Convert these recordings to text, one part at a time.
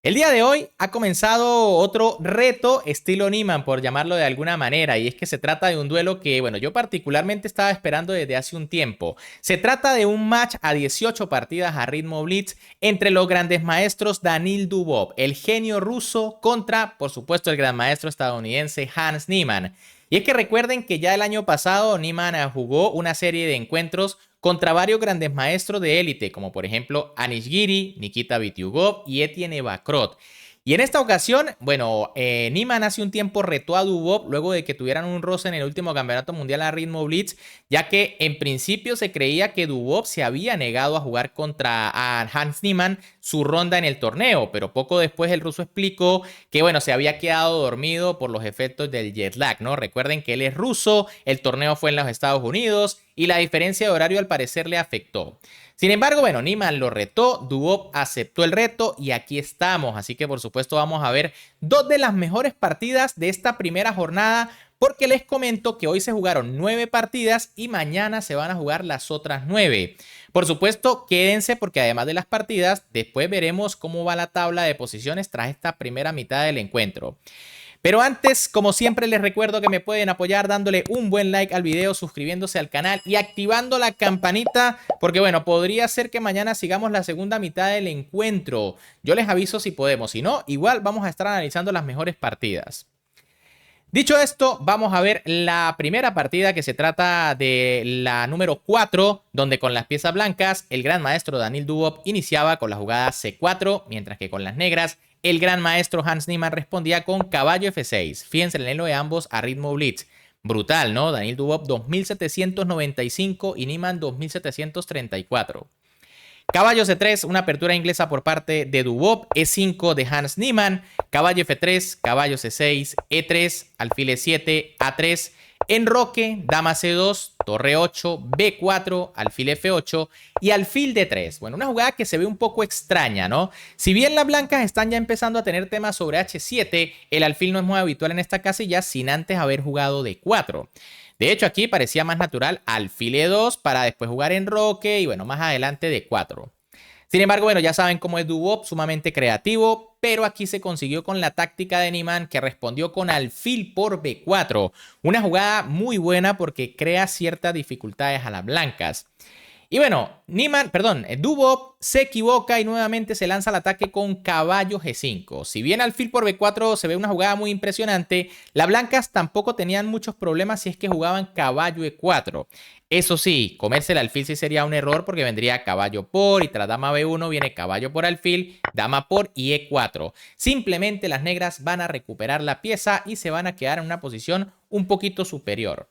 El día de hoy ha comenzado otro reto estilo Niemann, por llamarlo de alguna manera, y es que se trata de un duelo que, bueno, yo particularmente estaba esperando desde hace un tiempo. Se trata de un match a 18 partidas a ritmo blitz entre los grandes maestros Danil Dubov, el genio ruso, contra, por supuesto, el gran maestro estadounidense Hans Niemann. Y es que recuerden que ya el año pasado Niemann jugó una serie de encuentros contra varios grandes maestros de élite, como por ejemplo Anish Giri, Nikita Bityugov y Etienne Bakrot. Y en esta ocasión, bueno, Niemann hace un tiempo retó a Dubov luego de que tuvieran un roce en el último campeonato mundial a ritmo blitz, ya que en principio se creía que Dubov se había negado a jugar contra Hans Niemann su ronda en el torneo, pero poco después el ruso explicó que, bueno, se había quedado dormido por los efectos del jet lag, ¿no? Recuerden que él es ruso, el torneo fue en los Estados Unidos y la diferencia de horario al parecer le afectó. Sin embargo, bueno, Niemann lo retó, Dubov aceptó el reto y aquí estamos. Así que por supuesto vamos a ver dos de las mejores partidas de esta primera jornada, porque les comento que hoy se jugaron 9 partidas y mañana se van a jugar las otras 9. Por supuesto, quédense porque además de las partidas, después veremos cómo va la tabla de posiciones tras esta primera mitad del encuentro. Pero antes, como siempre, les recuerdo que me pueden apoyar dándole un buen like al video, suscribiéndose al canal y activando la campanita, porque bueno, podría ser que mañana sigamos la segunda mitad del encuentro. Yo les aviso si podemos, si no, igual vamos a estar analizando las mejores partidas. Dicho esto, vamos a ver la primera partida, que se trata de la número 4, donde con las piezas blancas el gran maestro Danil Dubov iniciaba con la jugada C4, mientras que con las negras el gran maestro Hans Niemann respondía con caballo F6. Fíjense el elo de ambos a ritmo blitz. Brutal, ¿no? Danil Dubov 2795 y Niemann 2734. Caballo C3, una apertura inglesa por parte de Dubov, E5 de Hans Niemann, caballo F3, caballo C6, E3, alfil E7, A3, enroque, dama C2, torre 8, B4, alfil F8 y alfil D3. Bueno, una jugada que se ve un poco extraña, ¿no? Si bien las blancas están ya empezando a tener temas sobre H7, el alfil no es muy habitual en esta casilla sin antes haber jugado D4. De hecho, aquí parecía más natural alfil E2 para después jugar enroque y bueno, más adelante D4. Sin embargo, bueno, ya saben cómo es Dubov, sumamente creativo, pero aquí se consiguió con la táctica de Niemann, que respondió con alfil por B4. Una jugada muy buena porque crea ciertas dificultades a las blancas. Y bueno, Dubov se equivoca y nuevamente se lanza al ataque con caballo G5. Si bien alfil por B4 se ve una jugada muy impresionante, las blancas tampoco tenían muchos problemas si es que jugaban caballo E4. Eso sí, comerse el alfil sí sería un error, porque vendría caballo por y tras dama B1 viene caballo por alfil, dama por y E4. Simplemente las negras van a recuperar la pieza y se van a quedar en una posición un poquito superior.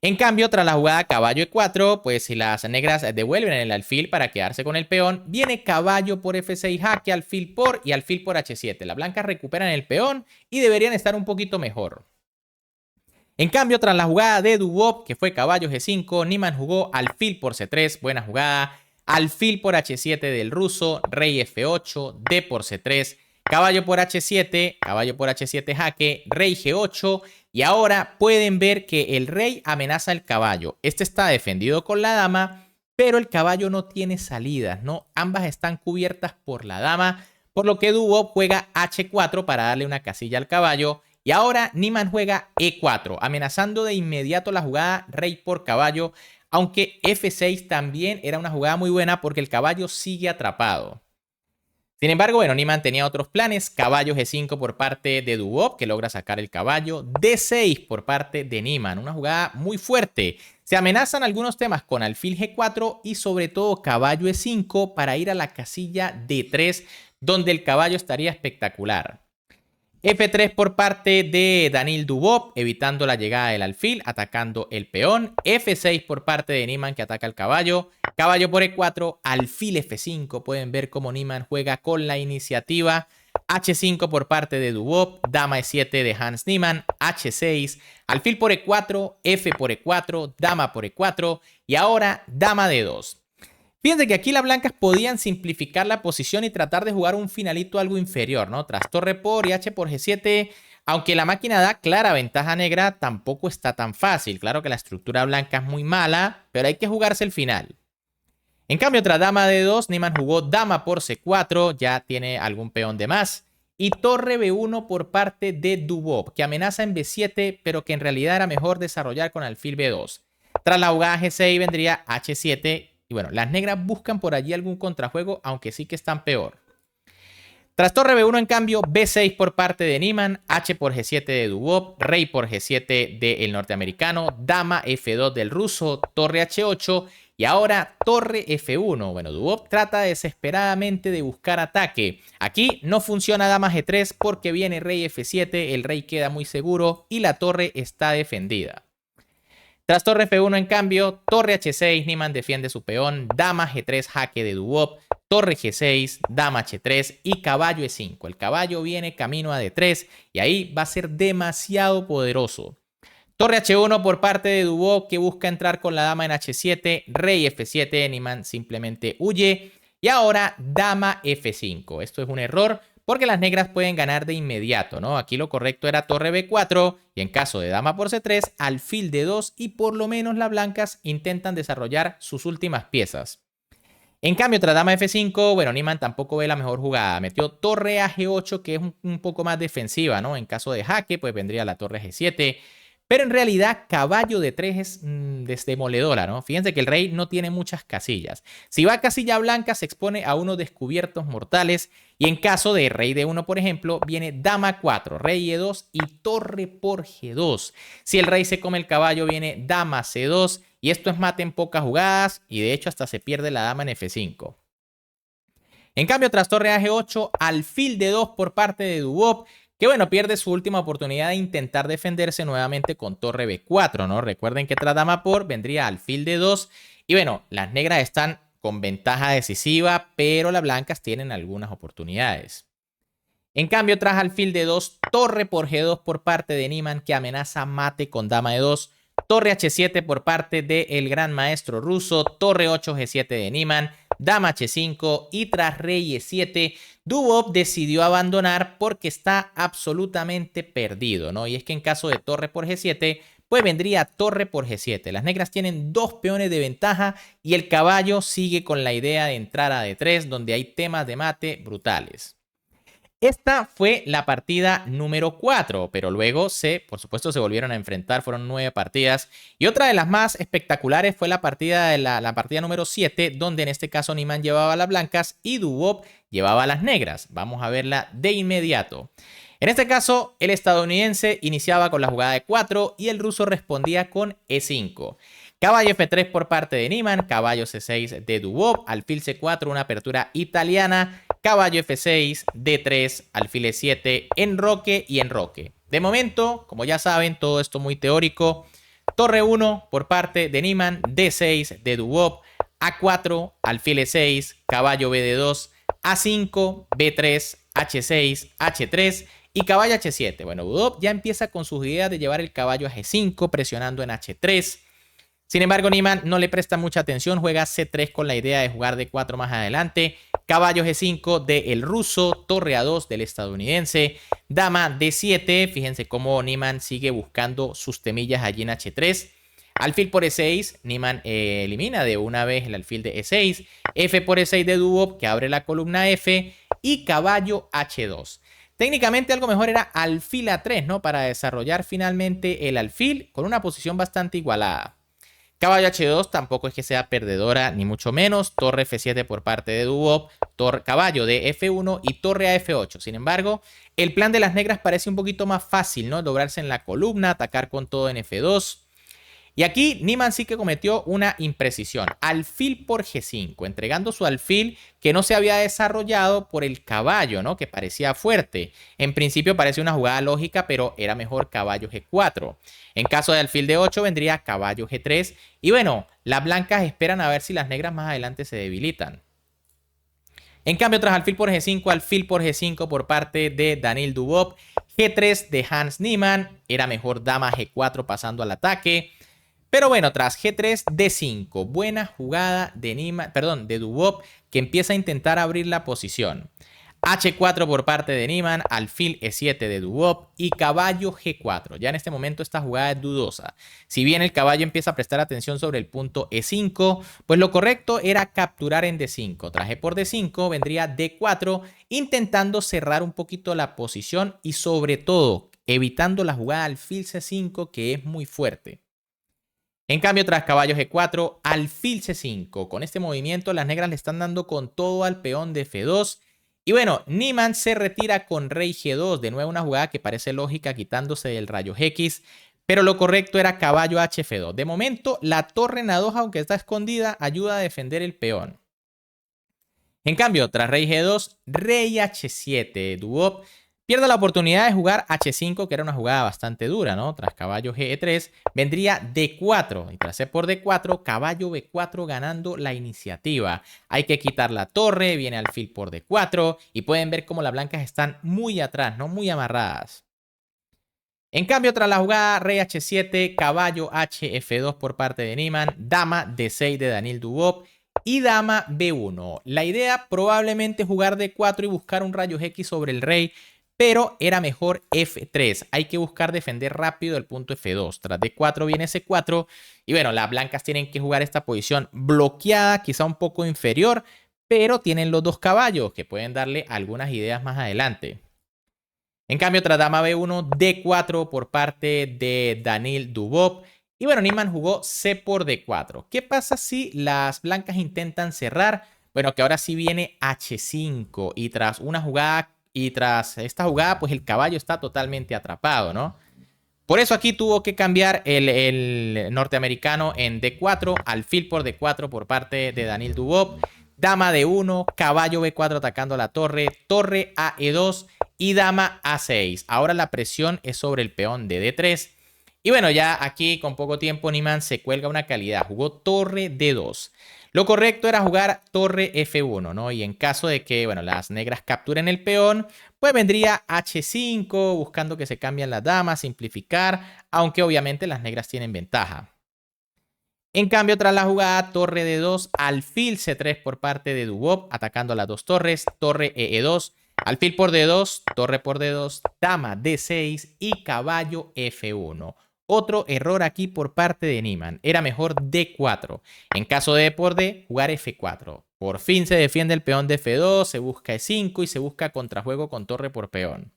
En cambio, tras la jugada caballo E4, pues si las negras devuelven el alfil para quedarse con el peón, viene caballo por F6 jaque, alfil por y alfil por H7. Las blancas recuperan el peón y deberían estar un poquito mejor. En cambio, tras la jugada de Dubov, que fue caballo G5, Niemann jugó alfil por C3, buena jugada, alfil por H7 del ruso, rey F8, D por C3, caballo por H7 jaque, rey G8 y ahora pueden ver que el rey amenaza el caballo. Este está defendido con la dama, pero el caballo no tiene salidas, ¿no? Ambas están cubiertas por la dama, por lo que Dubov juega H4 para darle una casilla al caballo. Y ahora Niemann juega E4, amenazando de inmediato la jugada rey por caballo, aunque F6 también era una jugada muy buena porque el caballo sigue atrapado. Sin embargo, bueno, Niemann tenía otros planes. Caballo G5 por parte de Dubov, que logra sacar el caballo. D6 por parte de Niemann, una jugada muy fuerte. Se amenazan algunos temas con alfil G4 y sobre todo caballo E5 para ir a la casilla D3, donde el caballo estaría espectacular. F3 por parte de Danil Dubov, evitando la llegada del alfil, atacando el peón. F6 por parte de Niemann, que ataca el caballo. Caballo por E4, alfil F5. Pueden ver cómo Niemann juega con la iniciativa. H5 por parte de Dubov, dama E7 de Hans Niemann, H6, alfil por E4, F por E4, dama por E4 y ahora dama D2. Fíjense que aquí las blancas podían simplificar la posición y tratar de jugar un finalito algo inferior, ¿no? Tras torre por y H por G7, aunque la máquina da clara ventaja negra, tampoco está tan fácil. Claro que la estructura blanca es muy mala, pero hay que jugarse el final. En cambio, tras dama D2, Niemann jugó dama por C4, ya tiene algún peón de más. Y torre B1 por parte de Dubov, que amenaza en B7, pero que en realidad era mejor desarrollar con alfil B2. Tras la jugada G6 vendría H7. Y bueno, las negras buscan por allí algún contrajuego, aunque sí que están peor. Tras torre B1, en cambio, B6 por parte de Niemann, H por G7 de Dubov, rey por G7 del norteamericano, dama F2 del ruso, torre H8 y ahora torre F1. Bueno, Dubov trata desesperadamente de buscar ataque. Aquí no funciona dama G3 porque viene rey F7, el rey queda muy seguro y la torre está defendida. Tras torre F1, en cambio, torre H6, Niemann defiende su peón, dama G3, jaque de Dubov, torre G6, dama H3 y caballo E5. El caballo viene camino a D3 y ahí va a ser demasiado poderoso. Torre H1 por parte de Dubov, que busca entrar con la dama en H7, rey F7, Niemann simplemente huye. Y ahora dama F5. Esto es un error porque las negras pueden ganar de inmediato, ¿no? Aquí lo correcto era torre B4 y en caso de dama por C3, alfil D2 y por lo menos las blancas intentan desarrollar sus últimas piezas. En cambio, tras dama F5, bueno, Niemann tampoco ve la mejor jugada. Metió torre a G8, que es un poco más defensiva, ¿no? En caso de jaque, pues vendría la torre G7. Pero en realidad, caballo de 3 es demoledora, ¿no? Fíjense que el rey no tiene muchas casillas. Si va a casilla blanca, se expone a unos descubiertos mortales. Y en caso de rey de 1, por ejemplo, viene dama 4, rey E2 y torre por G2. Si el rey se come el caballo, viene dama C2. Y esto es mate en pocas jugadas. Y de hecho, hasta se pierde la dama en F5. En cambio, tras torre a G8, alfil D2 por parte de Dubov, que bueno, pierde su última oportunidad de intentar defenderse nuevamente con torre B4, ¿no? Recuerden que tras dama por vendría alfil D2 y bueno, las negras están con ventaja decisiva, pero las blancas tienen algunas oportunidades. En cambio, tras alfil D2, torre por G2 por parte de Niemann, que amenaza mate con dama E2, torre H7 por parte del gran maestro ruso, torre 8 G7 de Niemann, dama H5 y tras rey E7, Dubov decidió abandonar porque está absolutamente perdido, ¿no? Y es que en caso de torre por G7, pues vendría torre por G7. Las negras tienen dos peones de ventaja y el caballo sigue con la idea de entrar a D3, donde hay temas de mate brutales. Esta fue la partida número 4, pero luego por supuesto, se volvieron a enfrentar, fueron 9 partidas. Y otra de las más espectaculares fue la partida, la partida número 7, donde en este caso Niemann llevaba a las blancas y Dubov llevaba a las negras. Vamos a verla de inmediato. En este caso, el estadounidense iniciaba con la jugada de 4 y el ruso respondía con E5. Caballo F3 por parte de Niemann, caballo C6 de Dubov, alfil C4, una apertura italiana, caballo F6, D3, alfil E7, enroque y enroque. De momento, como ya saben, todo esto muy teórico. Torre 1 por parte de Niemann, D6 de Dubov, A4, alfil E6, caballo BD2, A5, B3, H6, H3 y caballo H7. Bueno, Dubov ya empieza con sus ideas de llevar el caballo a G5, presionando en H3. Sin embargo, Niemann no le presta mucha atención, juega C3 con la idea de jugar D4 más adelante, caballo G5 del ruso, torre A2 del estadounidense, dama D7, fíjense cómo Niemann sigue buscando sus temillas allí en H3, alfil por E6, Niemann elimina de una vez el alfil de E6, F por E6 de Dubov, que abre la columna F, y caballo H2. Técnicamente algo mejor era alfil A3, ¿no? Para desarrollar finalmente el alfil con una posición bastante igualada. Caballo H2 tampoco es que sea perdedora, ni mucho menos. Torre F7 por parte de Dubov, caballo de F1 y torre a F8. Sin embargo, el plan de las negras parece un poquito más fácil, ¿no? Doblarse en la columna, atacar con todo en F2. Y aquí Niemann sí que cometió una imprecisión. Alfil por G5, entregando su alfil que no se había desarrollado por el caballo, ¿no? Que parecía fuerte. En principio parece una jugada lógica, pero era mejor caballo G4. En caso de alfil de 8 vendría caballo G3. Y bueno, las blancas esperan a ver si las negras más adelante se debilitan. En cambio, tras alfil por G5 por parte de Daniil Dubov, G3 de Hans Niemann, era mejor dama G4 pasando al ataque. Pero bueno, tras G3, D5, buena jugada de Dubov, que empieza a intentar abrir la posición. H4 por parte de Niemann, alfil E7 de Duboc y caballo G4. Ya en este momento esta jugada es dudosa. Si bien el caballo empieza a prestar atención sobre el punto E5, pues lo correcto era capturar en D5. Tras E por D5 vendría D4, intentando cerrar un poquito la posición y sobre todo evitando la jugada alfil C5, que es muy fuerte. En cambio, tras caballo G4, alfil C5. Con este movimiento las negras le están dando con todo al peón de F2. Y bueno, Niemann se retira con rey G2. De nuevo una jugada que parece lógica quitándose del rayo X. Pero lo correcto era caballo HF2. De momento, la torre en A2, aunque está escondida, ayuda a defender el peón. En cambio, tras rey G2, rey H7. Duboc pierde la oportunidad de jugar H5, que era una jugada bastante dura, ¿no? Tras caballo G3, vendría D4. Y tras C por D4, caballo B4 ganando la iniciativa. Hay que quitar la torre, viene alfil por D4. Y pueden ver cómo las blancas están muy atrás, ¿no? Muy amarradas. En cambio, tras la jugada rey H7, caballo HF2 por parte de Niemann, dama D6 de Daniel Duboc y dama B1. La idea probablemente jugar D4 y buscar un rayo X sobre el rey, pero era mejor F3. Hay que buscar defender rápido el punto F2. Tras D4 viene C4 y bueno, las blancas tienen que jugar esta posición bloqueada, quizá un poco inferior, pero tienen los dos caballos que pueden darle algunas ideas más adelante. En cambio, tras dama B1, D4 por parte de Daniel Duboc. Y bueno, Niemann jugó C por D4. ¿Qué pasa si las blancas intentan cerrar? Bueno, que ahora sí viene H5 y tras una jugada y tras esta jugada, pues el caballo está totalmente atrapado, ¿no? Por eso aquí tuvo que cambiar el norteamericano en D4, alfil por D4 por parte de Daniel Duboc, dama D1, caballo B4 atacando la torre, torre a E2 y dama A6. Ahora la presión es sobre el peón de D3. Y bueno, ya aquí con poco tiempo Niemann se cuelga una calidad. Jugó torre D2. Lo correcto era jugar torre F1, ¿no? Y en caso de que, bueno, las negras capturen el peón, pues vendría H5, buscando que se cambien las damas, simplificar, aunque obviamente las negras tienen ventaja. En cambio, tras la jugada torre D2, alfil C3 por parte de Duboc, atacando las dos torres, torre EE2, alfil por D2, torre por D2, dama D6 y caballo F1. Otro error aquí por parte de Niemann. Era mejor D4. En caso de E por D, jugar F4. Por fin se defiende el peón de F2, se busca E5 y se busca contrajuego con torre por peón.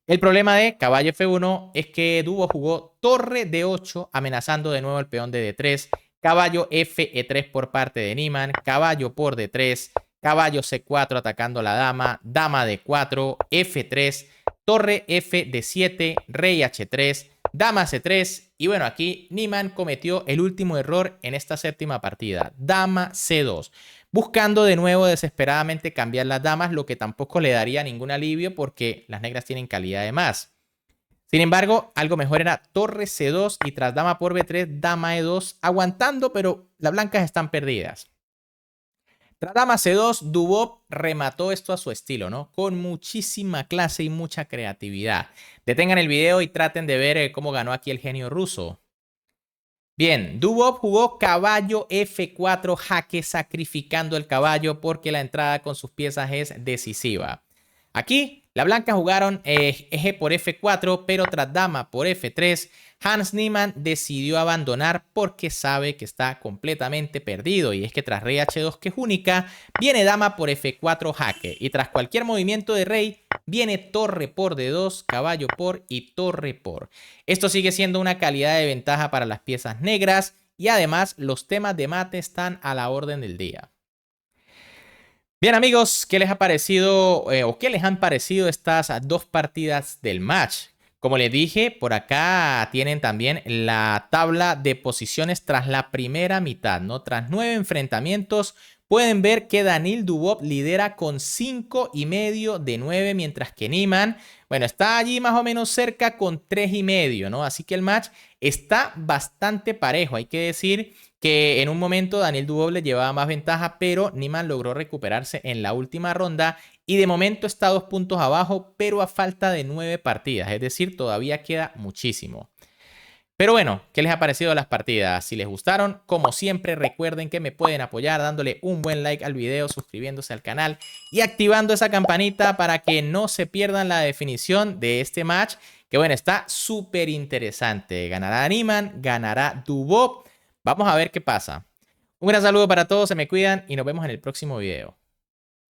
El problema de caballo F1 es que Duboc jugó torre D8 amenazando de nuevo el peón de D3, caballo FE3 por parte de Niemann, caballo por D3, caballo C4 atacando la dama, dama D4, F3, torre F D7, rey H3, dama C3 y bueno, aquí Niemann cometió el último error en esta séptima partida, dama C2, buscando de nuevo desesperadamente cambiar las damas, lo que tampoco le daría ningún alivio porque las negras tienen calidad de más. Sin embargo, algo mejor era torre C2 y tras dama por B3, dama E2, aguantando, pero las blancas están perdidas. Tras dama C2, Duboc remató esto a su estilo, ¿no? Con muchísima clase y mucha creatividad. Detengan el video y traten de ver cómo ganó aquí el genio ruso. Bien, Duboc jugó caballo F4 jaque sacrificando el caballo porque la entrada con sus piezas es decisiva. Aquí, las blancas jugaron eje por F4, pero tras dama por F3, Hans Niemann decidió abandonar porque sabe que está completamente perdido. Y es que tras rey H2, que es única, viene dama por F4 jaque. Y tras cualquier movimiento de rey, viene torre por D2, caballo por y torre por. Esto sigue siendo una calidad de ventaja para las piezas negras y además los temas de mate están a la orden del día. Bien amigos, ¿qué les ha parecido o qué les han parecido estas dos partidas del match? Como les dije, por acá tienen también la tabla de posiciones tras la primera mitad, ¿no? Tras 9 enfrentamientos, pueden ver que Daniel Duboc lidera con 5,5 de 9, mientras que Niemann, bueno, está allí más o menos cerca con 3,5, ¿no? Así que el match está bastante parejo. Hay que decir que en un momento Daniel Duboc le llevaba más ventaja, pero Niemann logró recuperarse en la última ronda y de momento está 2 puntos abajo, pero a falta de 9 partidas, es decir, todavía queda muchísimo. Pero bueno, ¿qué les ha parecido las partidas? Si les gustaron, como siempre, recuerden que me pueden apoyar dándole un buen like al video, suscribiéndose al canal y activando esa campanita para que no se pierdan la definición de este match, que bueno, está súper interesante. Ganará Animan, ganará Dubop. Vamos a ver qué pasa. Un gran saludo para todos, se me cuidan y nos vemos en el próximo video.